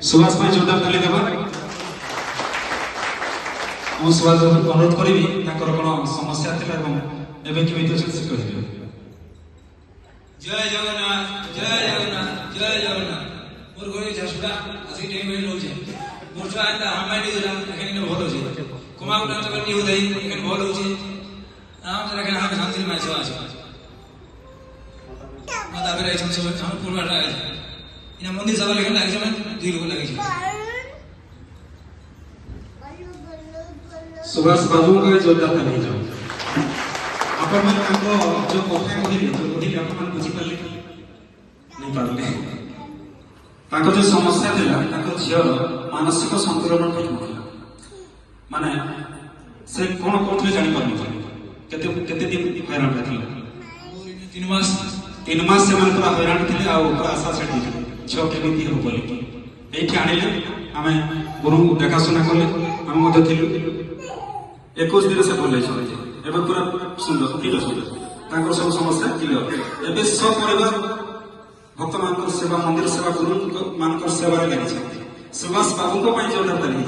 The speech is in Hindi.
सुभाष भाई जोरदार ताली देवा मु सुभाष को अनुरोध करी कौन समस्या थी एवं केमी अच्छे से कह जय जगन्नाथ जय जगन्नाथ जय जगन्नाथ मोर घर झारसुगुड़ा आसिक टाइम में रोचे मोर छुआ एंता हामाई दिला एखन भल होचे कुमार नाच करनी हो दई एखन भल होचे आम जरा के हाथ शांति में छुआ छुआ माता बेरा छन सब हम पूर्वा लागे इना मंदिर सभा लेखन लागे छन दुई लोग लागे छन सुभाष बाबू का जोरदार ताली जाओ आपण मन को जो कथा कहले आपण मन बुझी पाले नहीं पाले ताको जो समस्या थिला ताको झियर मानसिक संतुलन ठीक नथिला माने से कोन कोठले जानि पारनु केते केते दिन हैरान रहथिला 3 मास से मन पूरा हैरान थिले आ पूरा आशा छडी छ केमिति हो बोली एठी आनिले हमें गुरु देखा सुना करले हम मध्य थिलु 21 दिन से बोले छ एबे पूरा सुंदर ठीक सुंदर ताकर सब समस्या क्लियर एबे सब परिवार भक्त मान सेवा मंदिर सेवा गुरु मान सेवा लगी सुभाष बाबू को जोरदार ताली